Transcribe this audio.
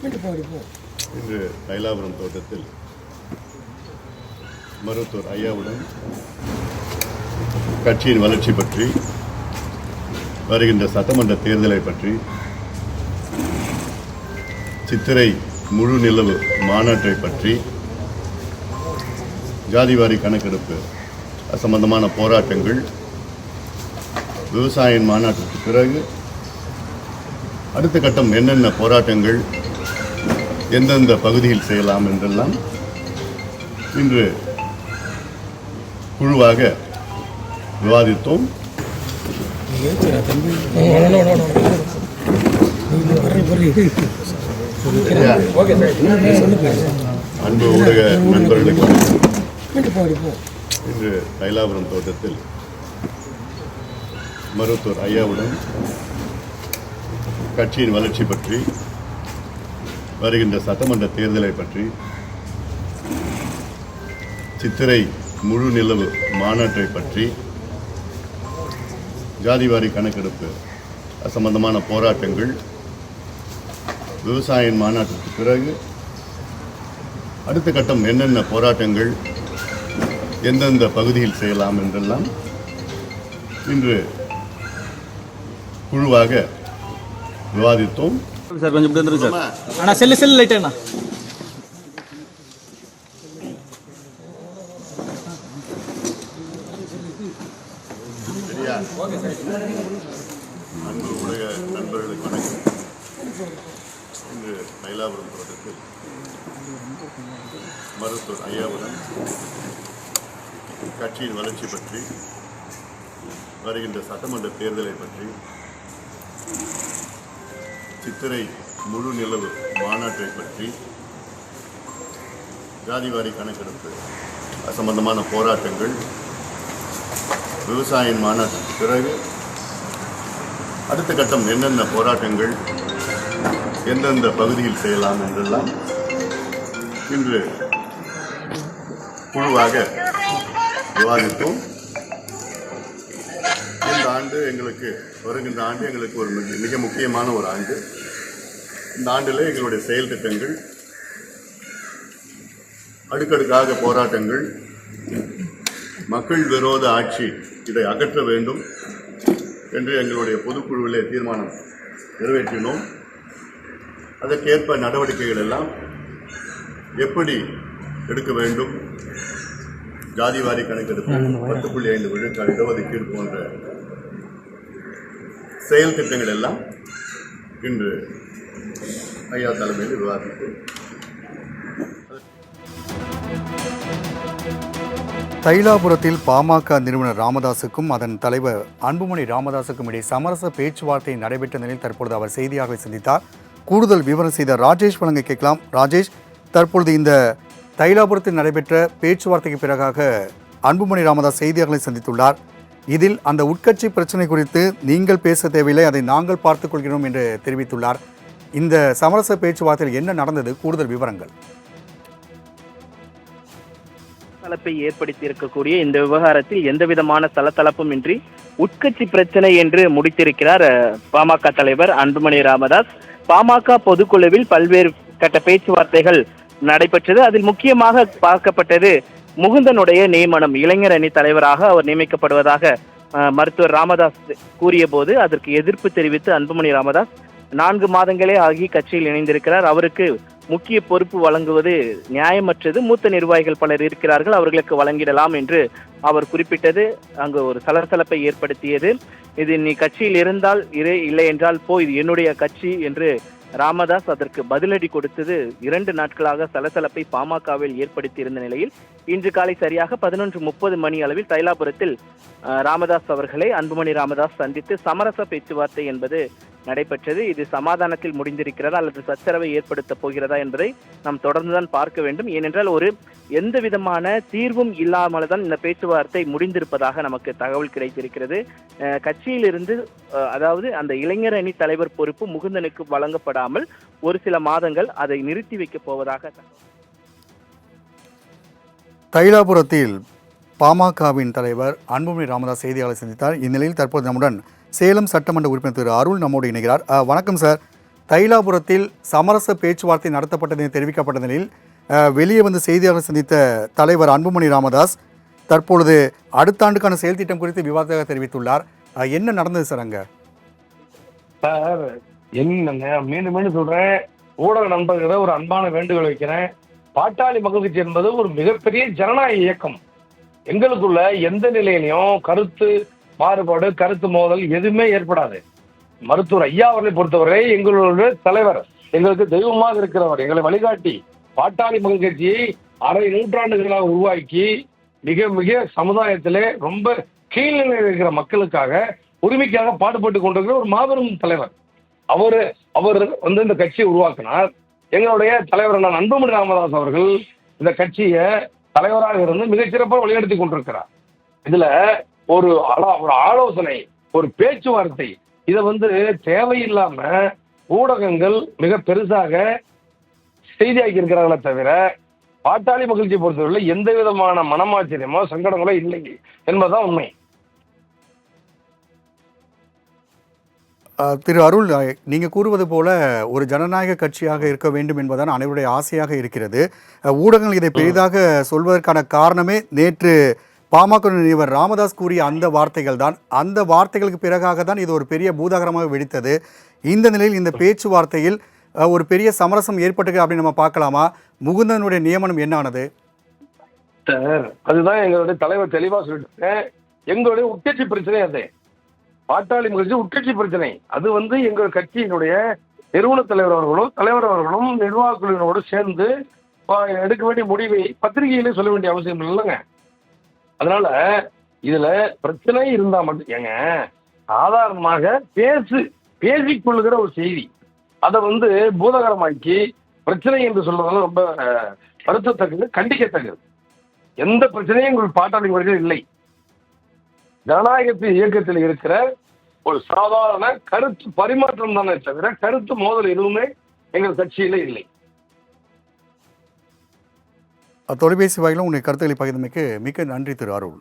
இன்று தைலாபுரம் தோட்டத்தில் மருத்துவர் ஐயாவுடன் கட்சியின் வளர்ச்சி பற்றி, வருகின்ற சட்டமன்ற தேர்தலை பற்றி, சித்திரை முழு நிலவு மாநாட்டை பற்றி, ஜாதிவாரி கணக்கெடுப்பு சம்பந்தமான போராட்டங்கள், விவசாய மாநாட்டிற்கு பிறகு அடுத்த கட்டம் என்னென்ன போராட்டங்கள் எந்தெந்த பகுதியில் செய்யலாம் என்றெல்லாம் இன்று குழுவாக விவாதித்தோம். அன்பு ஊடக நண்பர்களுக்கு இன்று தைலாபுரம் தோட்டத்தில் மருத்துவர் ஐயாவுடன் கட்சியின் வளர்ச்சி பற்றி, வருகின்ற சட்டமன்ற தேர்தலை பற்றி, சித்திரை முழு நிலவு மாநாட்டை பற்றி, ஜாதிவாரி கணக்கெடுப்பு சம்பந்தமான போராட்டங்கள், விவசாய மாநாட்டிற்கு பிறகு அடுத்த கட்டம் என்னென்ன போராட்டங்கள் எந்தெந்த பகுதியில் செய்யலாம் என்றெல்லாம் இன்று குழுவாக விவாதித்தோம். சார் கொஞ்சம் இப்படி வந்துருங்க சார். அண்ணா செல்லு லைட் அண்ணா. அன்பு ஊடக நண்பர்களுக்கு வணக்கம். இன்று தைலாபுரம் தோட்டத்தில் மருத்துவர் ஐயாவுடன் கட்சியின் வளர்ச்சி பற்றி, வருகின்ற சட்டமன்ற தேர்தலை பற்றி, சித்திரை முழு நிலவு மாநாட்டை பற்றி, ஜாதிவாரி கணக்கெடுப்பு சம்பந்தமான போராட்டங்கள், விவசாய மாநாட்டிற்கு பிறகு அடுத்த கட்டம் என்னென்ன போராட்டங்கள் எந்தெந்த பகுதியில் செய்யலாம் என்றெல்லாம் இன்று குழுவாக விவாதித்தோம். இந்த ஆண்டு எங்களுக்கு, வருகின்ற ஆண்டு எங்களுக்கு ஒரு மிக முக்கியமான ஒரு ஆண்டு. இந்த ஆண்டில் எங்களுடைய செயல் திட்டங்கள், அடுக்கடுக்காக போராட்டங்கள், மக்கள் விரோத ஆட்சி இதை அகற்ற வேண்டும் என்று எங்களுடைய பொதுக்குழுவிலே தீர்மானம் நிறைவேற்றினோம். அதற்கேற்ப நடவடிக்கைகள் எல்லாம் எப்படி எடுக்க வேண்டும், ஜாதிவாரி கணக்கெடுப்பு, 10.5 விழுக்காடு இடஒதுக்கீடு போன்ற செயல் திட்டங்கள் எல்லாம் இன்று ஐயா தலைமையில் விவாதித்து தைலாபுரத்தில் பாமக நிறுவனர் ராமதாசுக்கும் அதன் தலைவர் அன்புமணி ராமதாசுக்கும் இடையே சமரச பேச்சுவார்த்தை நடைபெற்ற நிலையில் தற்பொழுது அவர் செய்தியாளர்களை சந்தித்தார். கூடுதல் விவரம் செய்த ராஜேஷ் வழங்க கேட்கலாம். ராஜேஷ், தற்பொழுது இந்த தைலாபுரத்தில் நடைபெற்ற பேச்சுவார்த்தைக்கு பிறகாக அன்புமணி ராமதாஸ் செய்தியாளர்களை சந்தித்துள்ளார். இதில் அந்த உட்கட்சி பிரச்சனை குறித்து நீங்கள் பேச தேவையில்லை, அதை நாங்கள் பார்த்துக் கொள்கிறோம் என்று தெரிவித்துள்ளார். இந்த சமரச பேச்சுவார்த்தையில் என்ன நடந்தது? கூடுதல் விவரங்கள். சலசலப்பை ஏற்படுத்தி இருக்கக்கூடிய இந்த விவகாரத்தில் எந்த விதமான சலசலப்பும் இன்றி உட்கட்சி பிரச்சனை என்று முடித்திருக்கிறார் பாமக தலைவர் அன்புமணி ராமதாஸ். பாமக பொதுக்குழுவில் பல்வேறு கட்ட பேச்சுவார்த்தைகள் நடைபெற்றது. அதில் முக்கியமாக பார்க்கப்பட்டது முகுந்தனுடைய நியமனம். இளைஞர் அணி தலைவராக அவர் நியமிக்கப்படுவதாக மருத்துவர் ராமதாஸ் கூறிய போது அதற்கு எதிர்ப்பு தெரிவித்து அன்புமணி ராமதாஸ் 4 மாதங்களே ஆகி கட்சியில் இணைந்திருக்கிறார். அவருக்கு முக்கிய பொறுப்பு வழங்குவது நியாயமற்றது, மூத்த நிர்வாகிகள் பலர் இருக்கிறார்கள், அவர்களுக்கு வழங்கிடலாம் என்று அவர் குறிப்பிட்டது அங்கு ஒரு சலசலப்பை ஏற்படுத்தியது. இது நீ கட்சியில் இருந்தால் இரு, இல்லை என்றால் போ, இது என்னுடைய கட்சி என்று ராமதாஸ் அதற்கு பதிலடி கொடுத்தது 2 நாட்களாக சலசலப்பை பாமகவில் ஏற்படுத்தி இருந்த நிலையில் இன்று காலை சரியாக 11:30 மணி அளவில் தைலாபுரத்தில் ராமதாஸ் அவர்களை அன்புமணி ராமதாஸ் சந்தித்து சமரச பேச்சுவார்த்தை என்பது நடைபெற்றது. இது சமாதானத்தில் முடிந்திருக்கிறதா அல்லது சச்சரவை ஏற்படுத்த போகிறதா என்பதை நாம் தொடர்ந்துதான் பார்க்க வேண்டும். ஏனென்றால் ஒரு எந்த விதமான தீர்வும் இல்லாமல் தான் இந்த பேச்சுவார்த்தை முடிந்திருப்பதாக நமக்கு தகவல் கிடைத்திருக்கிறது. கட்சியிலிருந்து அதாவது அந்த இளைஞர் அணி தலைவர் பொறுப்பு முகுந்தனுக்கு வழங்கப்படாமல் ஒரு சில மாதங்கள் அதை நிறுத்தி வைக்கப் போவதாக. தைலாபுரத்தில் பாமகவின் தலைவர் அன்புமணி ராமதாஸ் செய்தியாளரை சந்தித்தார். இந்நிலையில் தற்போது நம்முடன் சேலம் சட்டமன்ற உறுப்பினர் திரு அருள் நம்மோடு இணைகிறார். வணக்கம் சார். தைலாபுரத்தில் சமரச பேச்சுவார்த்தை நடத்தப்பட்டது தெரிவிக்கப்பட்ட நிலையில் வெளியே வந்து செய்தியாளர் சந்தித்த தலைவர் அன்புமணி ராமதாஸ் தற்பொழுது அடுத்த ஆண்டுக்கான செயல் திட்டம் குறித்து விவாதமாக தெரிவித்துள்ளார். என்ன நடந்தது சார் அங்க? சார் என்னங்க மீண்டும் மீண்டும் சொல்றேன், ஊடக நண்பர்களை ஒரு அன்பான வேண்டுகோள் வைக்கிறேன். பாட்டாளி மக்கள் கட்சி என்பது ஒரு மிகப்பெரிய ஜனநாயக இயக்கம். எங்களுக்குள்ள எந்த நிலையிலையும் கருத்து மாறுபாடு, கருத்து மோதல் எதுவுமே ஏற்படாது. மருத்துவர் ஐயா அவர்களை பொறுத்தவரை எங்களுடைய தலைவர், எங்களுக்கு தெய்வமாக இருக்கிறவர், எங்களை வழிகாட்டி பாட்டாளி மக்கள் கட்சியை அரை நூற்றாண்டுகளாக உருவாக்கி மிக மிக சமுதாயத்திலே ரொம்ப கீழ்நிலையில் இருக்கிற மக்களுக்காக உரிமைக்காக பாடுபட்டு கொண்டிருக்கிற ஒரு மாபெரும் தலைவர். அவர் வந்து இந்த கட்சியை உருவாக்கினார். எங்களுடைய தலைவர் நான் அன்புமணி ராமதாஸ் அவர்கள் இந்த கட்சியை தலைவராக இருந்து மிகச்சிறப்பாக வழிநடத்தி கொண்டிருக்கிறார். இதுல ஒரு ஆலோசனை, ஒரு பேச்சுவார்த்தை, இதை வந்து தேவையில்லாம ஊடகங்கள் மிக பெருசாக செய்தியாக்கி இருக்கிறார்களே தவிர பாட்டாளி மகிழ்ச்சியை பொறுத்தவரை எந்த விதமான மனமாச்சரியமோ சங்கடங்களோ இல்லை என்பதுதான் உண்மை. திரு அருள், நீங்கள் கூறுவது போல ஒரு ஜனநாயக கட்சியாக இருக்க வேண்டும் என்பதுதான் அனைவருடைய ஆசையாக இருக்கிறது. ஊடகங்கள் இதை பெரிதாக சொல்வதற்கான காரணமே நேற்று பாமக நிறுவனர் ராமதாஸ் கூறிய அந்த வார்த்தைகள் தான். அந்த வார்த்தைகளுக்கு பிறகாக தான் இது ஒரு பெரிய பூதாகரமாக வெடித்தது. இந்த நிலையில் இந்த பேச்சுவார்த்தையில் ஒரு பெரிய சமரசம் ஏற்பட்டு அப்படின்னு நம்ம பார்க்கலாமா? முகுந்தனுடைய நியமனம் என்ன ஆனது? சார், அதுதான் எங்களுடைய தலைவர் தெளிவாக சொல்லிட்டு, எங்களுடைய உட்கட்சி பிரச்சனை அது. பாட்டாளி மகிழ்ச்சி உட்கட்சி பிரச்சனை. அது வந்து எங்கள் கட்சியினுடைய நிறுவன தலைவர் அவர்களும் நிர்வாக குழுவினரோடு சேர்ந்து எடுக்க வேண்டிய முடிவை பத்திரிகையிலே சொல்ல வேண்டிய அவசியம் இல்லைங்க. அதனால இதுல பிரச்சனை இருந்தா மட்டும் ஏங்க சாதாரணமாக பேசிக்கொள்ளுகிற ஒரு செய்தி அதை வந்து பூதகரமாக்கி பிரச்சனை என்று சொல்றதுனால ரொம்ப வருத்தத்தக்கது, கண்டிக்கத்தக்கது. எந்த பிரச்சனையும் எங்களுக்கு பாட்டாளி மகிழ்ச்சியில் இல்லை. ஜனநாயகத்தின் இயக்கத்தில் இருக்கிற ஒரு சாதாரண கருத்து பரிமாற்றம் தானே தவிர கருத்து மோதல் எதுவுமே எங்கள் கட்சியில இல்லை. தொலைபேசி வாயிலும் உங்களுடைய கருத்துக்களை பகிர்ந்தமைக்கு மிக்க நன்றி திரு அருள்.